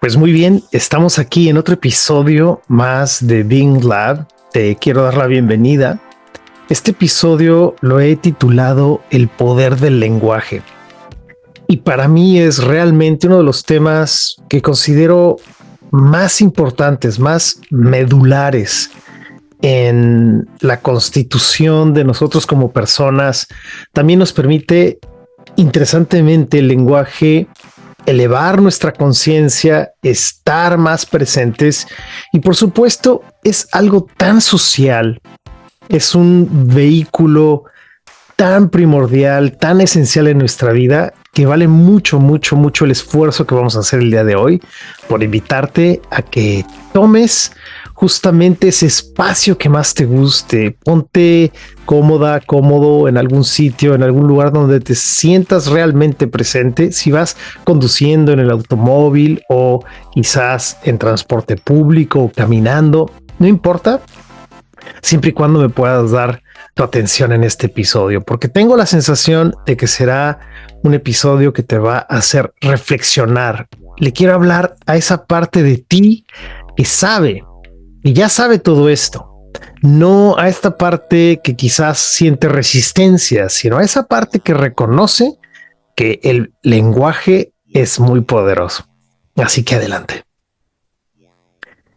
Pues muy bien, estamos aquí en otro episodio más de Bing Lab. Te quiero dar la bienvenida. Este episodio lo he titulado El poder del lenguaje. Y para mí es realmente uno de los temas que considero más importantes, más medulares en la constitución de nosotros como personas. También nos permite, interesantemente, el lenguaje elevar nuestra conciencia, estar más presentes y por supuesto es algo tan social, es un vehículo tan primordial, tan esencial en nuestra vida que vale mucho, mucho, mucho el esfuerzo que vamos a hacer el día de hoy por invitarte a que tomes justamente ese espacio que más te guste. Ponte cómoda, cómodo en algún sitio, en algún lugar donde te sientas realmente presente. Si vas conduciendo en el automóvil o quizás en transporte público o caminando, no importa, siempre y cuando me puedas dar tu atención en este episodio, porque tengo la sensación de que será un episodio que te va a hacer reflexionar. Le quiero hablar a esa parte de ti que sabe y ya sabe todo esto, no a esta parte que quizás siente resistencia, sino a esa parte que reconoce que el lenguaje es muy poderoso. Así que adelante.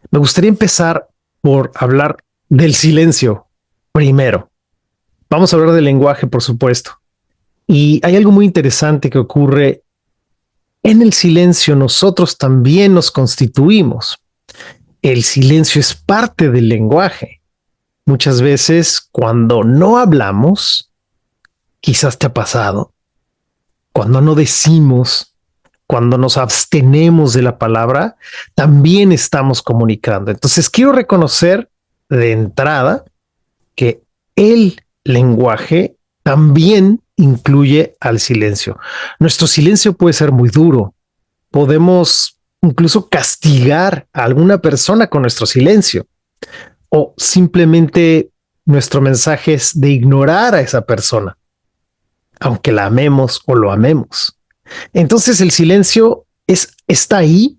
Me gustaría empezar por hablar del silencio primero. Vamos a hablar del lenguaje, por supuesto. Y hay algo muy interesante que ocurre en el silencio. Nosotros también nos constituimos. El silencio es parte del lenguaje. Muchas veces cuando no hablamos, quizás te ha pasado, cuando no decimos, cuando nos abstenemos de la palabra, también estamos comunicando. Entonces quiero reconocer de entrada que el lenguaje también incluye al silencio. Nuestro silencio puede ser muy duro. Podemos incluso castigar a alguna persona con nuestro silencio o simplemente nuestro mensaje es de ignorar a esa persona, aunque la amemos o lo amemos. Entonces el silencio está ahí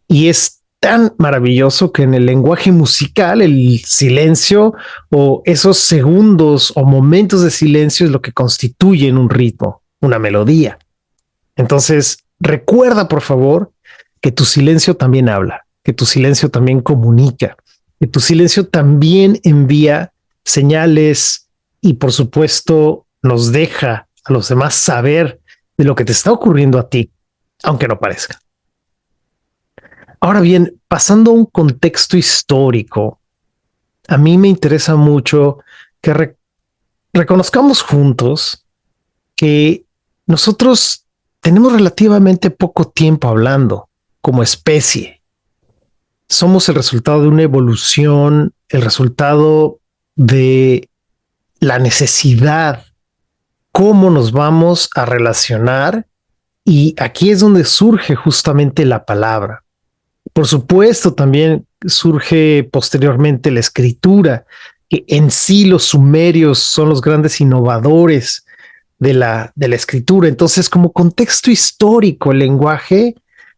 y es tan maravilloso que en el lenguaje musical el silencio o esos segundos o momentos de silencio es lo que constituyen un ritmo, una melodía. Entonces recuerda, por favor, que tu silencio también habla, que tu silencio también comunica, que tu silencio también envía señales y por supuesto nos deja a los demás saber de lo que te está ocurriendo a ti, aunque no parezca. Ahora bien, pasando a un contexto histórico, a mí me interesa mucho que reconozcamos juntos que nosotros tenemos relativamente poco tiempo hablando como especie. Somos el resultado de una evolución, el resultado de la necesidad, cómo nos vamos a relacionar, y aquí es donde surge justamente la palabra. Por supuesto, también surge posteriormente la escritura, que en sí los sumerios son los grandes innovadores de la escritura. Entonces, como contexto histórico, el lenguaje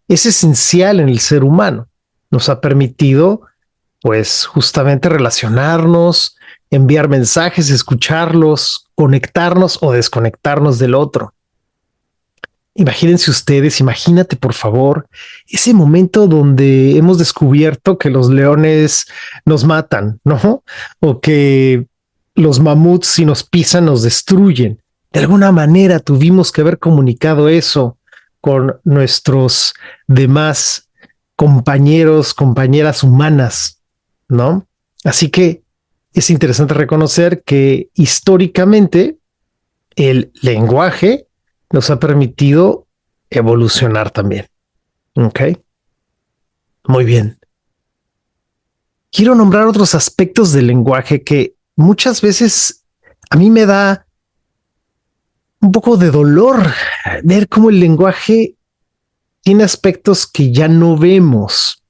es esencial en el ser humano. Nos ha permitido, pues, justamente relacionarnos, enviar mensajes, escucharlos, conectarnos o desconectarnos del otro. Imagínense ustedes, imagínate por favor, ese momento donde hemos descubierto que los leones nos matan, ¿no? O que los mamuts si nos pisan nos destruyen. De alguna manera tuvimos que haber comunicado eso con nuestros demás compañeros, compañeras humanas, ¿no? Así que es interesante reconocer que históricamente el lenguaje nos ha permitido evolucionar también. Ok. Muy bien. Quiero nombrar otros aspectos del lenguaje que muchas veces a mí me da un poco de dolor ver cómo el lenguaje tiene aspectos que ya no vemos.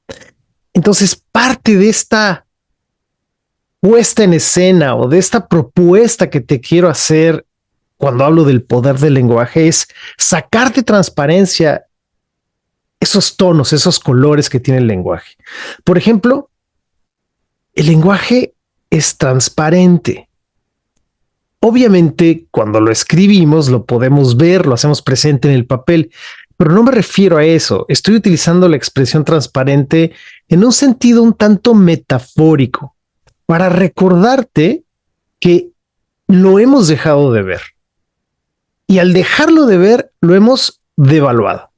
Entonces, parte de esta puesta en escena o de esta propuesta que te quiero hacer cuando hablo del poder del lenguaje es sacar de transparencia esos tonos, esos colores que tiene el lenguaje. Por ejemplo, el lenguaje es transparente. Obviamente, cuando lo escribimos, lo podemos ver, lo hacemos presente en el papel, pero no me refiero a eso. Estoy utilizando la expresión transparente en un sentido un tanto metafórico, para recordarte que lo hemos dejado de ver. Y al dejarlo de ver, lo hemos devaluado.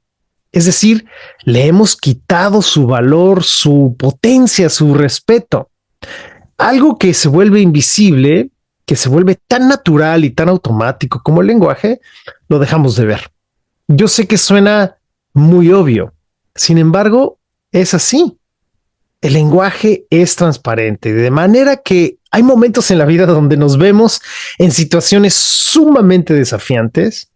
Es decir, le hemos quitado su valor, su potencia, su respeto. Algo que se vuelve invisible, que se vuelve tan natural y tan automático como el lenguaje, lo dejamos de ver. Yo sé que suena muy obvio, sin embargo, es así. El lenguaje es transparente, de manera que hay momentos en la vida donde nos vemos en situaciones sumamente desafiantes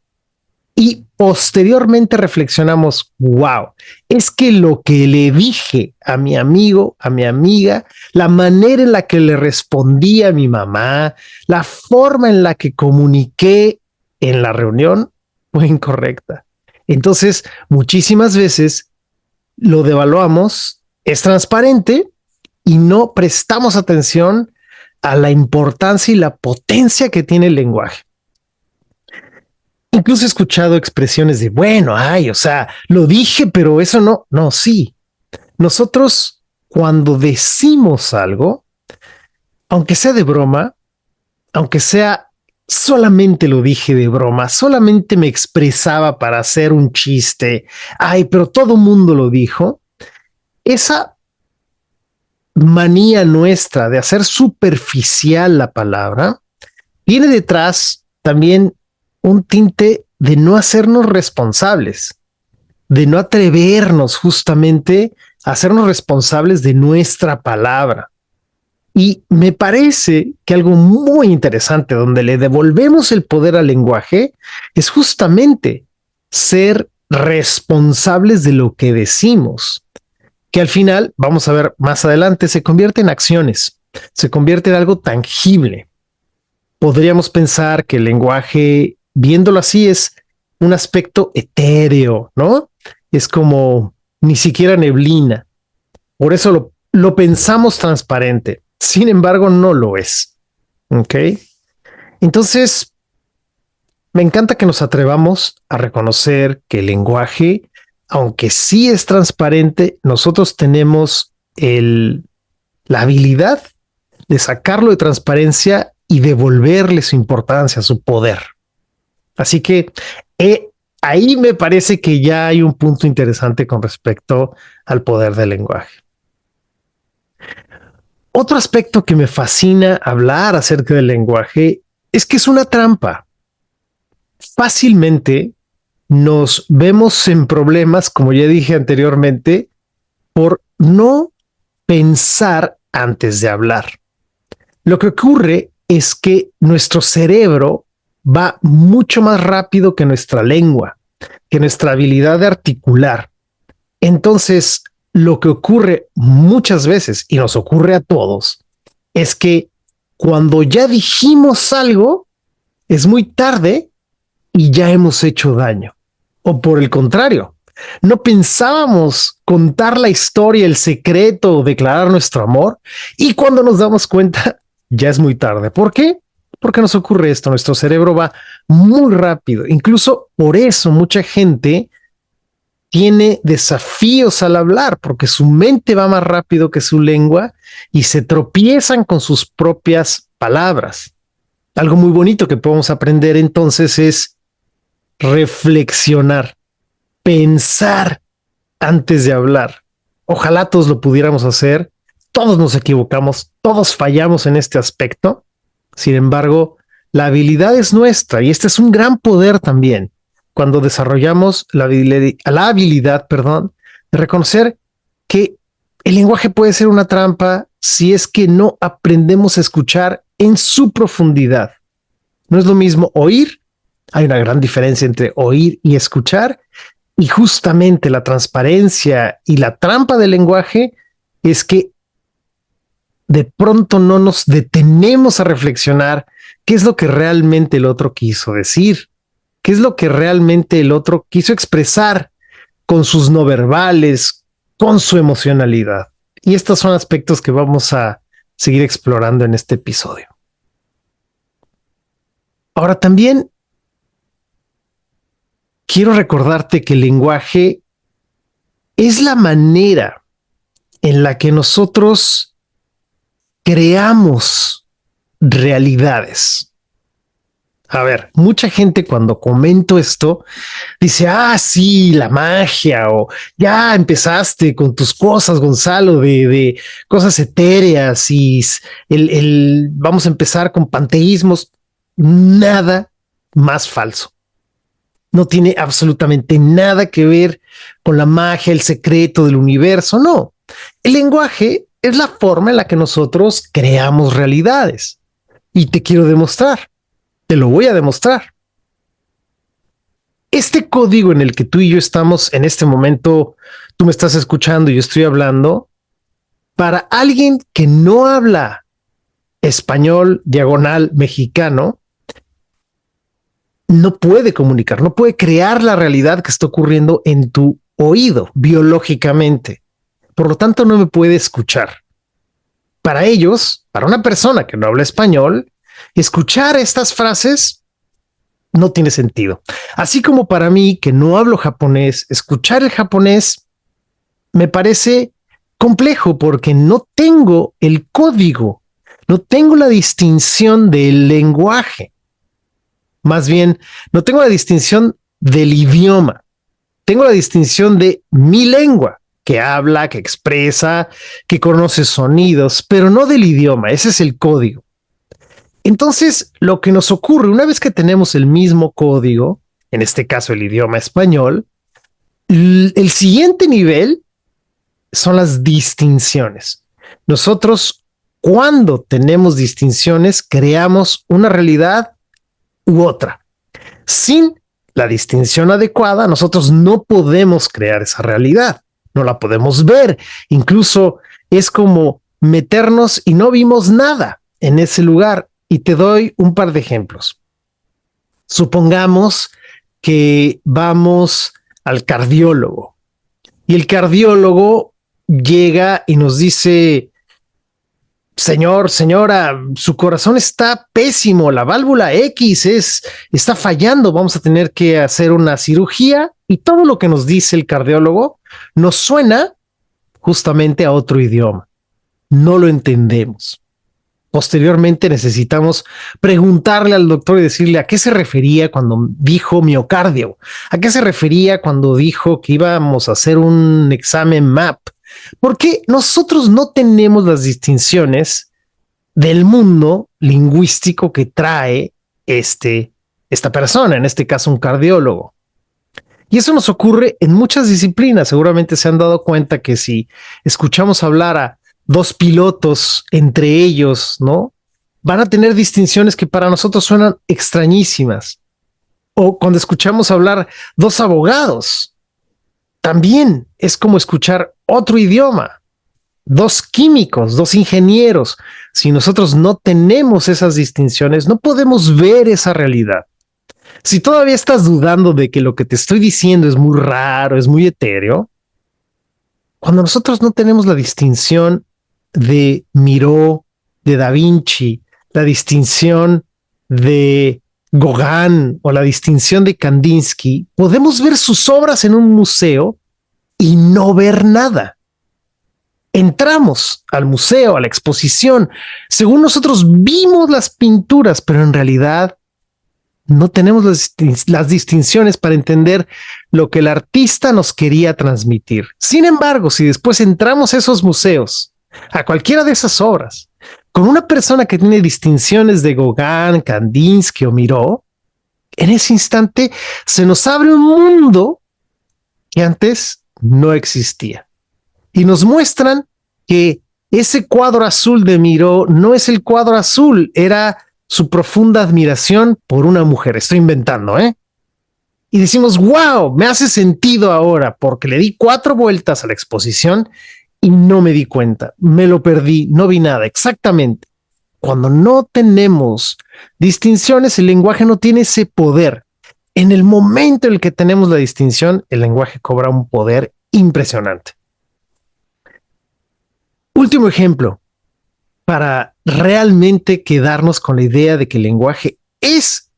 y posteriormente reflexionamos, wow, es que lo que le dije a mi amigo, a mi amiga, la manera en la que le respondí a mi mamá, la forma en la que comuniqué en la reunión fue incorrecta. Entonces, muchísimas veces lo devaluamos, es transparente y no prestamos atención a la importancia y la potencia que tiene el lenguaje. Incluso he escuchado expresiones de, bueno, ay, o sea, lo dije, pero eso no, sí. Nosotros cuando decimos algo, aunque sea de broma, aunque sea solamente lo dije de broma, solamente me expresaba para hacer un chiste, ay, pero todo mundo lo dijo, esa manía nuestra de hacer superficial la palabra, tiene detrás también un tinte de no hacernos responsables, de no atrevernos justamente a hacernos responsables de nuestra palabra. Y me parece que algo muy interesante donde le devolvemos el poder al lenguaje es justamente ser responsables de lo que decimos, que al final, vamos a ver más adelante, se convierte en acciones, se convierte en algo tangible. Podríamos pensar que el lenguaje, viéndolo así, es un aspecto etéreo, ¿no? Es como ni siquiera neblina. Por eso lo pensamos transparente. Sin embargo, no lo es. ¿Ok? Entonces, me encanta que nos atrevamos a reconocer que el lenguaje, aunque sí es transparente, nosotros tenemos la habilidad de sacarlo de transparencia y devolverle su importancia, su poder. Así que ahí me parece que ya hay un punto interesante con respecto al poder del lenguaje. Otro aspecto que me fascina hablar acerca del lenguaje es que es una trampa. Fácilmente nos vemos en problemas, como ya dije anteriormente, por no pensar antes de hablar. Lo que ocurre es que nuestro cerebro va mucho más rápido que nuestra lengua, que nuestra habilidad de articular. Entonces, lo que ocurre muchas veces, y nos ocurre a todos, es que cuando ya dijimos algo, es muy tarde y ya hemos hecho daño. O por el contrario, no pensábamos contar la historia, el secreto o declarar nuestro amor, y cuando nos damos cuenta, ya es muy tarde. ¿Por qué? Porque nos ocurre esto, nuestro cerebro va muy rápido. Incluso por eso mucha gente tiene desafíos al hablar, porque su mente va más rápido que su lengua y se tropiezan con sus propias palabras. Algo muy bonito que podemos aprender entonces es reflexionar, pensar antes de hablar. Ojalá todos lo pudiéramos hacer. Todos nos equivocamos, todos fallamos en este aspecto. Sin embargo, la habilidad es nuestra y este es un gran poder también cuando desarrollamos la habilidad, de reconocer que el lenguaje puede ser una trampa si es que no aprendemos a escuchar en su profundidad. No es lo mismo oír, hay una gran diferencia entre oír y escuchar, y justamente la transparencia y la trampa del lenguaje es que de pronto no nos detenemos a reflexionar qué es lo que realmente el otro quiso decir, qué es lo que realmente el otro quiso expresar, con sus no verbales, con su emocionalidad. Y estos son aspectos que vamos a seguir explorando en este episodio. Ahora también quiero recordarte que el lenguaje es la manera en la que nosotros creamos realidades. A ver, mucha gente cuando comento esto dice, sí, la magia, o ya empezaste con tus cosas, Gonzalo, de cosas etéreas y vamos a empezar con panteísmos. Nada más falso. No tiene absolutamente nada que ver con la magia, el secreto del universo, no. El lenguaje es la forma en la que nosotros creamos realidades. Y te quiero demostrar, te lo voy a demostrar. Este código en el que tú y yo estamos en este momento, tú me estás escuchando y yo estoy hablando, para alguien que no habla español diagonal mexicano, no puede comunicar, no puede crear la realidad que está ocurriendo en tu oído biológicamente. Por lo tanto, no me puede escuchar. Para ellos, para una persona que no habla español, escuchar estas frases no tiene sentido. Así como para mí, que no hablo japonés, escuchar el japonés me parece complejo porque no tengo el código, no tengo la distinción del lenguaje. Más bien, no tengo la distinción del idioma. Tengo la distinción de mi lengua, que habla, que expresa, que conoce sonidos, pero no del idioma. Ese es el código. Entonces, lo que nos ocurre una vez que tenemos el mismo código, en este caso el idioma español, el siguiente nivel son las distinciones. Nosotros, cuando tenemos distinciones, creamos una realidad u otra. Sin la distinción adecuada, nosotros no podemos crear esa realidad, no la podemos ver. Incluso es como meternos y no vimos nada en ese lugar. Y te doy un par de ejemplos. Supongamos que vamos al cardiólogo y el cardiólogo llega y nos dice, señor, señora, su corazón está pésimo, la válvula X está fallando, vamos a tener que hacer una cirugía, y todo lo que nos dice el cardiólogo nos suena justamente a otro idioma. No lo entendemos. Posteriormente necesitamos preguntarle al doctor y decirle a qué se refería cuando dijo miocardio, a qué se refería cuando dijo que íbamos a hacer un examen MAP, porque nosotros no tenemos las distinciones del mundo lingüístico que trae esta persona, en este caso un cardiólogo. Y eso nos ocurre en muchas disciplinas. Seguramente se han dado cuenta que si escuchamos hablar a dos pilotos entre ellos, ¿no? Van a tener distinciones que para nosotros suenan extrañísimas. O cuando escuchamos hablar dos abogados, también es como escuchar otro idioma. Dos químicos, dos ingenieros. Si nosotros no tenemos esas distinciones, no podemos ver esa realidad. Si todavía estás dudando de que lo que te estoy diciendo es muy raro, es muy etéreo, cuando nosotros no tenemos la distinción de Miró, de Da Vinci, la distinción de Gauguin o la distinción de Kandinsky, podemos ver sus obras en un museo y no ver nada. Entramos al museo, a la exposición, según nosotros vimos las pinturas, pero en realidad no tenemos las distinciones para entender lo que el artista nos quería transmitir. Sin embargo, si después entramos a esos museos, a cualquiera de esas obras, con una persona que tiene distinciones de Gauguin, Kandinsky o Miró, en ese instante se nos abre un mundo que antes no existía. Y nos muestran que ese cuadro azul de Miró no es el cuadro azul, era su profunda admiración por una mujer. Estoy inventando, ¿eh? Y decimos, wow, me hace sentido ahora porque le di 4 vueltas a la exposición y no me di cuenta, me lo perdí, no vi nada. Exactamente. Cuando no tenemos distinciones, el lenguaje no tiene ese poder. En el momento en el que tenemos la distinción, el lenguaje cobra un poder impresionante. Último ejemplo, para realmente quedarnos con la idea de que el lenguaje es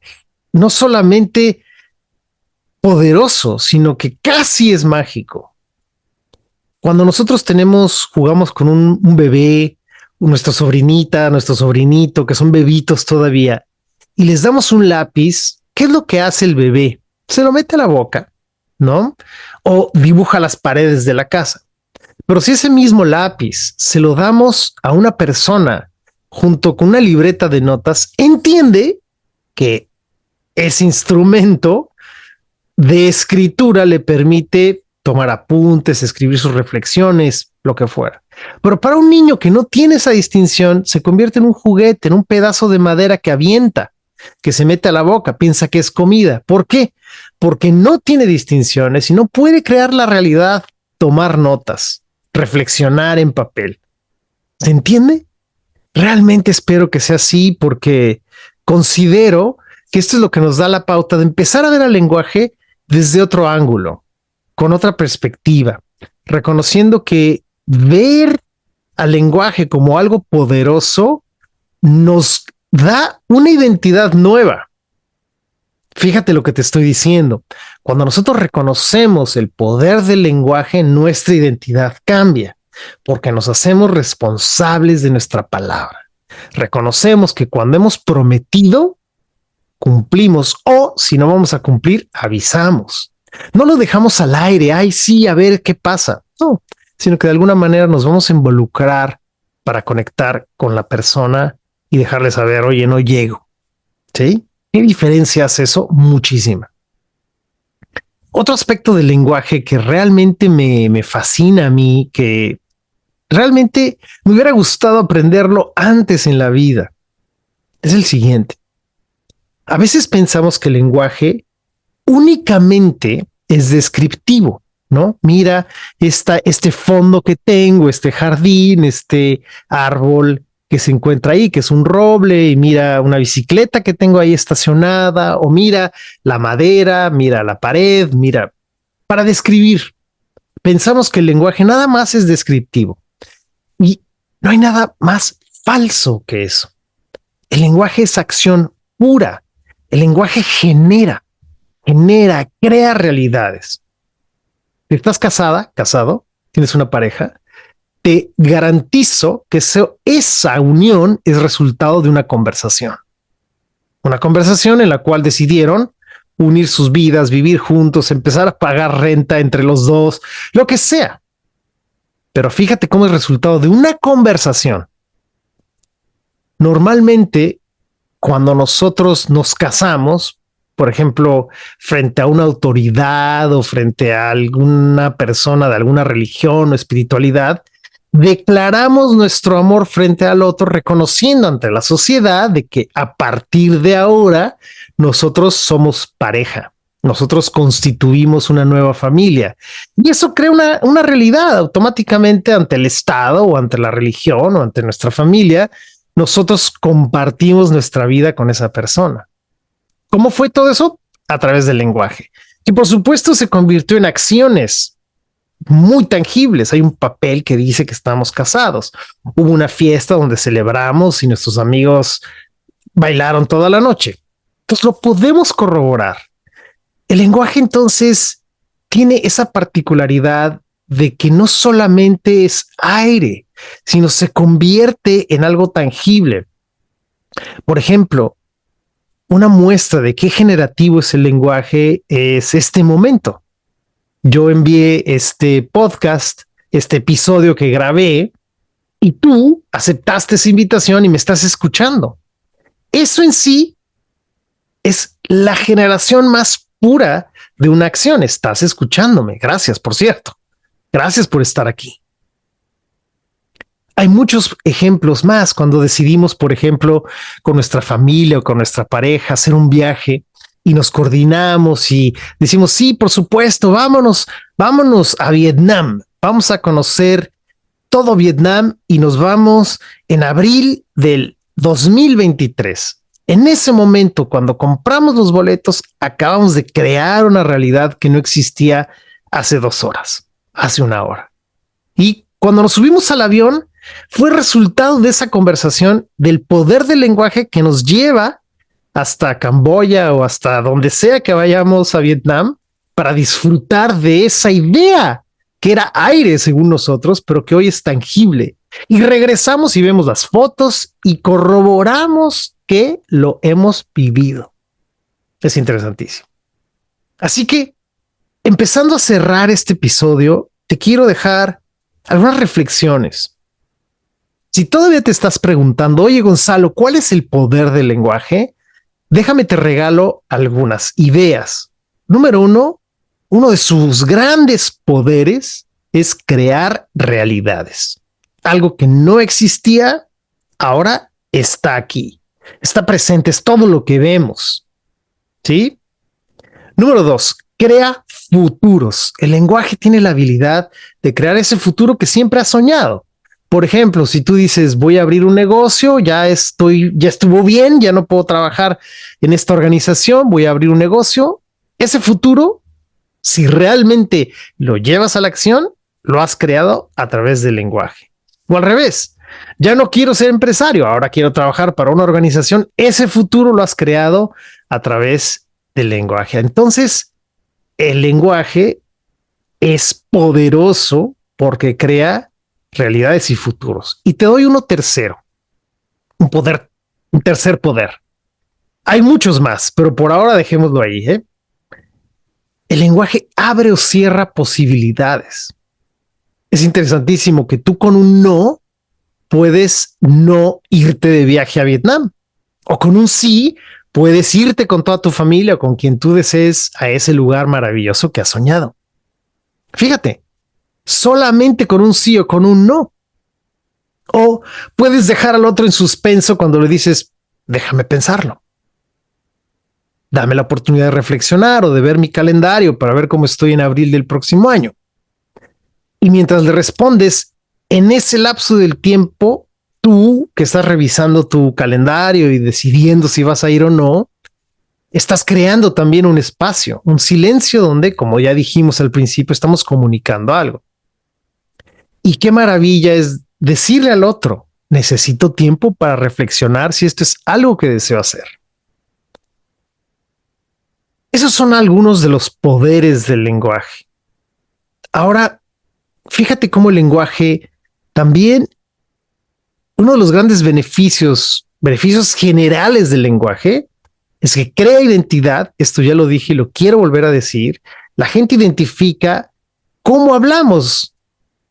no solamente poderoso, sino que casi es mágico. Cuando nosotros jugamos con un bebé, nuestra sobrinita, nuestro sobrinito, que son bebitos todavía, y les damos un lápiz, ¿qué es lo que hace el bebé? Se lo mete a la boca, ¿no? O dibuja las paredes de la casa. Pero si ese mismo lápiz se lo damos a una persona junto con una libreta de notas, entiende que ese instrumento de escritura le permite tomar apuntes, escribir sus reflexiones, lo que fuera. Pero para un niño que no tiene esa distinción, se convierte en un juguete, en un pedazo de madera que avienta, que se mete a la boca, piensa que es comida. ¿Por qué? Porque no tiene distinciones y no puede crear la realidad, tomar notas, reflexionar en papel. ¿Se entiende? Realmente espero que sea así porque considero que esto es lo que nos da la pauta de empezar a ver al lenguaje desde otro ángulo, con otra perspectiva, reconociendo que ver al lenguaje como algo poderoso nos da una identidad nueva. Fíjate lo que te estoy diciendo. Cuando nosotros reconocemos el poder del lenguaje, nuestra identidad cambia, porque nos hacemos responsables de nuestra palabra. Reconocemos que cuando hemos prometido, cumplimos, o si no vamos a cumplir, avisamos. No lo dejamos al aire, ay sí, a ver qué pasa. No, sino que de alguna manera nos vamos a involucrar para conectar con la persona y dejarle saber, oye, no llego. ¿Sí? ¿Qué diferencia hace eso? Muchísima. Otro aspecto del lenguaje que realmente me fascina a mí, que realmente me hubiera gustado aprenderlo antes en la vida, es el siguiente. A veces pensamos que el lenguaje únicamente es descriptivo, ¿no? Mira este fondo que tengo, este jardín, este árbol que se encuentra ahí, que es un roble, y mira una bicicleta que tengo ahí estacionada, o mira la madera, mira la pared, mira, para describir. Pensamos que el lenguaje nada más es descriptivo y no hay nada más falso que eso. El lenguaje es acción pura. El lenguaje genera, crea realidades. Si estás casado, tienes una pareja, te garantizo que esa unión es resultado de una conversación. Una conversación en la cual decidieron unir sus vidas, vivir juntos, empezar a pagar renta entre los dos, lo que sea. Pero fíjate cómo es resultado de una conversación. Normalmente, cuando nosotros nos casamos, por ejemplo, frente a una autoridad o frente a alguna persona de alguna religión o espiritualidad, declaramos nuestro amor frente al otro, reconociendo ante la sociedad de que a partir de ahora nosotros somos pareja, nosotros constituimos una nueva familia. Y eso crea una realidad automáticamente ante el Estado o ante la religión o ante nuestra familia. Nosotros compartimos nuestra vida con esa persona. ¿Cómo fue todo eso? A través del lenguaje. Y por supuesto se convirtió en acciones muy tangibles. Hay un papel que dice que estamos casados. Hubo una fiesta donde celebramos y nuestros amigos bailaron toda la noche. Entonces lo podemos corroborar. El lenguaje entonces tiene esa particularidad de que no solamente es aire, sino se convierte en algo tangible. Por ejemplo, una muestra de qué generativo es el lenguaje es este momento. Yo envié este podcast, este episodio que grabé, y tú aceptaste esa invitación y me estás escuchando. Eso en sí es la generación más pura de una acción. Estás escuchándome. Gracias, por cierto. Gracias por estar aquí. Hay muchos ejemplos más cuando decidimos, por ejemplo, con nuestra familia o con nuestra pareja hacer un viaje y nos coordinamos y decimos, sí, por supuesto, vámonos a Vietnam. Vamos a conocer todo Vietnam y nos vamos en abril del 2023. En ese momento, cuando compramos los boletos, acabamos de crear una realidad que no existía hace 2 horas, hace 1 hora. Y cuando nos subimos al avión, fue resultado de esa conversación del poder del lenguaje que nos lleva hasta Camboya o hasta donde sea que vayamos a Vietnam para disfrutar de esa idea que era aire según nosotros, pero que hoy es tangible. Y regresamos y vemos las fotos y corroboramos que lo hemos vivido. Es interesantísimo. Así que, empezando a cerrar este episodio, te quiero dejar algunas reflexiones. Si todavía te estás preguntando, oye Gonzalo, ¿cuál es el poder del lenguaje? Déjame te regalo algunas ideas. Número 1, uno de sus grandes poderes es crear realidades. Algo que no existía, ahora está aquí. Está presente, es todo lo que vemos. ¿Sí? Número 2, crea futuros. El lenguaje tiene la habilidad de crear ese futuro que siempre has soñado. Por ejemplo, si tú dices voy a abrir un negocio, ya estuvo bien, ya no puedo trabajar en esta organización, voy a abrir un negocio. Ese futuro, si realmente lo llevas a la acción, lo has creado a través del lenguaje. O al revés, ya no quiero ser empresario, ahora quiero trabajar para una organización. Ese futuro lo has creado a través del lenguaje. Entonces, el lenguaje es poderoso porque crea realidades y futuros. Y te doy uno tercero, un tercer poder. Hay muchos más, pero por ahora dejémoslo ahí. El lenguaje abre o cierra posibilidades. Es interesantísimo que tú con un no puedes no irte de viaje a Vietnam, o con un sí puedes irte con toda tu familia o con quien tú desees a ese lugar maravilloso que has soñado. Fíjate, solamente con un sí o con un no. O puedes dejar al otro en suspenso cuando le dices, déjame pensarlo. Dame la oportunidad de reflexionar o de ver mi calendario para ver cómo estoy en abril del próximo año. Y mientras le respondes, en ese lapso del tiempo, tú que estás revisando tu calendario y decidiendo si vas a ir o no, estás creando también un espacio, un silencio donde, como ya dijimos al principio, estamos comunicando algo. Y qué maravilla es decirle al otro, necesito tiempo para reflexionar si esto es algo que deseo hacer. Esos son algunos de los poderes del lenguaje. Ahora, fíjate cómo el lenguaje también, uno de los grandes beneficios generales del lenguaje, es que crea identidad. Esto ya lo dije y lo quiero volver a decir. La gente identifica cómo hablamos.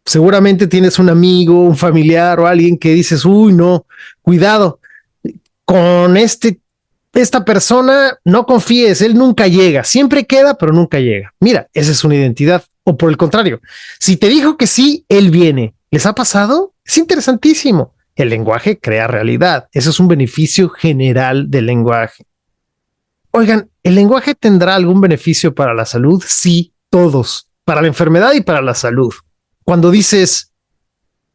Seguramente tienes un amigo, un familiar o alguien que dices, uy, no, cuidado con esta persona, no confíes, él nunca llega, siempre queda, pero nunca llega. Mira, esa es una identidad. O por el contrario, si te dijo que sí, él viene. ¿Les ha pasado? Es interesantísimo. El lenguaje crea realidad. Eso es un beneficio general del lenguaje. Oigan, ¿el lenguaje tendrá algún beneficio para la salud? Sí, todos, para la enfermedad y para la salud. Cuando dices,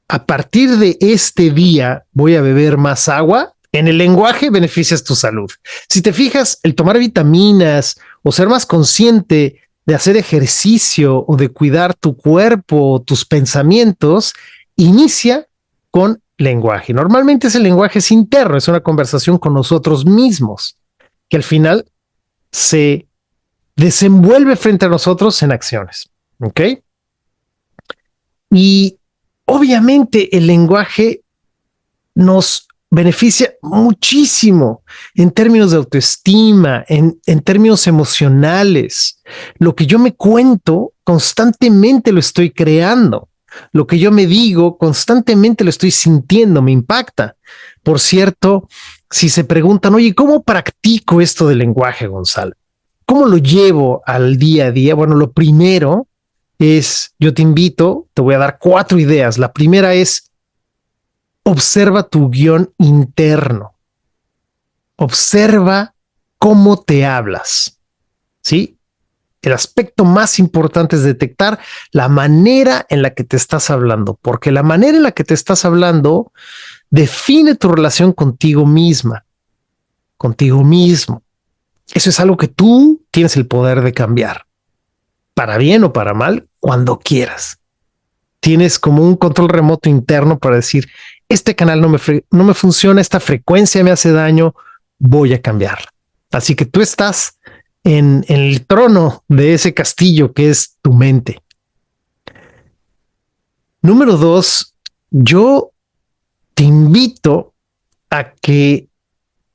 a partir de este día voy a beber más agua, en el lenguaje beneficias tu salud. Si te fijas, el tomar vitaminas o ser más consciente de hacer ejercicio o de cuidar tu cuerpo o tus pensamientos, inicia con lenguaje. Normalmente ese lenguaje es interno, es una conversación con nosotros mismos, que al final se desenvuelve frente a nosotros en acciones. ¿Ok? Y obviamente el lenguaje nos beneficia muchísimo en términos de autoestima, en términos emocionales. Lo que yo me cuento constantemente lo estoy creando. Lo que yo me digo constantemente lo estoy sintiendo, me impacta. Por cierto, si se preguntan, oye, ¿cómo practico esto del lenguaje, Gonzalo? ¿Cómo lo llevo al día a día? Bueno, lo primero es, yo te invito, te voy a dar 4 ideas. La primera es, observa tu guión interno. Observa cómo te hablas. ¿Sí? El aspecto más importante es detectar la manera en la que te estás hablando, porque la manera en la que te estás hablando define tu relación contigo misma, contigo mismo. Eso es algo que tú tienes el poder de cambiar, para bien o para mal, cuando quieras. Tienes como un control remoto interno para decir, este canal no me funciona, esta frecuencia me hace daño, voy a cambiarla. Así que tú estás en el trono de ese castillo que es tu mente. Número 2, yo te invito a que,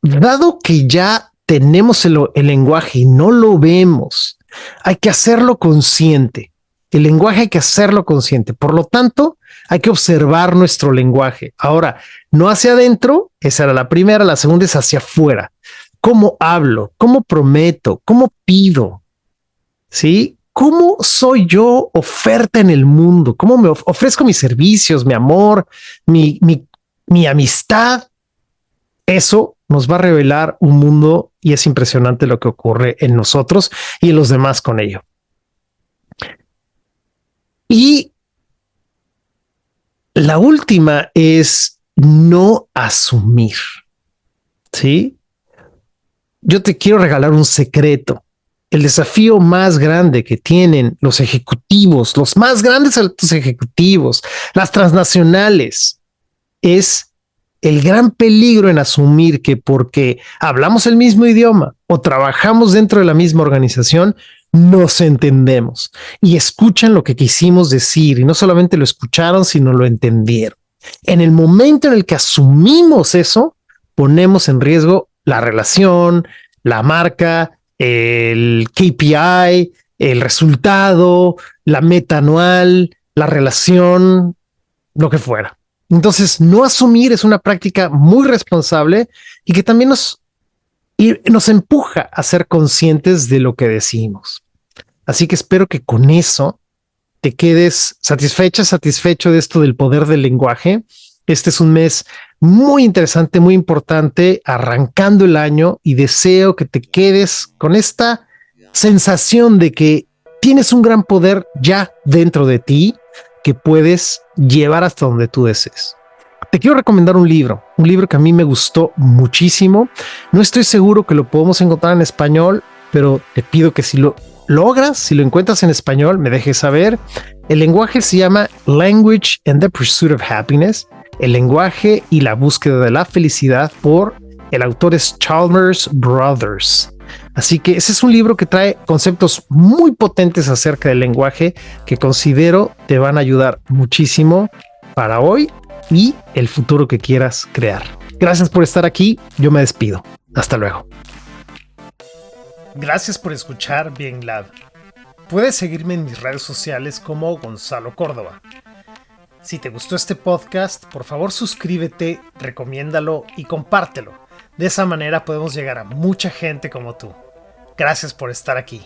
dado que ya tenemos el lenguaje y no lo vemos, hay que hacerlo consciente. El lenguaje hay que hacerlo consciente. Por lo tanto, hay que observar nuestro lenguaje. Ahora, no hacia adentro, esa era la primera, la segunda es hacia afuera. ¿Cómo hablo? ¿Cómo prometo? ¿Cómo pido? ¿Sí? ¿Cómo soy yo oferta en el mundo? ¿Cómo me ofrezco mis servicios, mi amor, mi amistad? Eso nos va a revelar un mundo y es impresionante lo que ocurre en nosotros y en los demás con ello. Y la última es no asumir. ¿Sí? Yo te quiero regalar un secreto. El desafío más grande que tienen los ejecutivos, los más grandes altos ejecutivos, las transnacionales, es el gran peligro en asumir que porque hablamos el mismo idioma o trabajamos dentro de la misma organización, nos entendemos y escuchan lo que quisimos decir y no solamente lo escucharon, sino lo entendieron. En el momento en el que asumimos eso, ponemos en riesgo la relación, la marca, el KPI, el resultado, la meta anual, la relación, lo que fuera. Entonces, no asumir es una práctica muy responsable y que también nos empuja a ser conscientes de lo que decimos. Así que espero que con eso te quedes satisfecho de esto del poder del lenguaje. Este es un mes muy interesante, muy importante, arrancando el año y deseo que te quedes con esta sensación de que tienes un gran poder ya dentro de ti que puedes llevar hasta donde tú desees. Te quiero recomendar un libro que a mí me gustó muchísimo. No estoy seguro que lo podemos encontrar en español, pero te pido que si lo logras, si lo encuentras en español, me dejes saber. El lenguaje se llama Language and the Pursuit of Happiness, el lenguaje y la búsqueda de la felicidad, por el autor es Chalmers Brothers. Así que ese es un libro que trae conceptos muy potentes acerca del lenguaje que considero te van a ayudar muchísimo para hoy y el futuro que quieras crear. Gracias por estar aquí. Yo me despido. Hasta luego. Gracias por escuchar Bien Lab. Puedes seguirme en mis redes sociales como Gonzalo Córdoba. Si te gustó este podcast, por favor suscríbete, recomiéndalo y compártelo. De esa manera podemos llegar a mucha gente como tú. Gracias por estar aquí.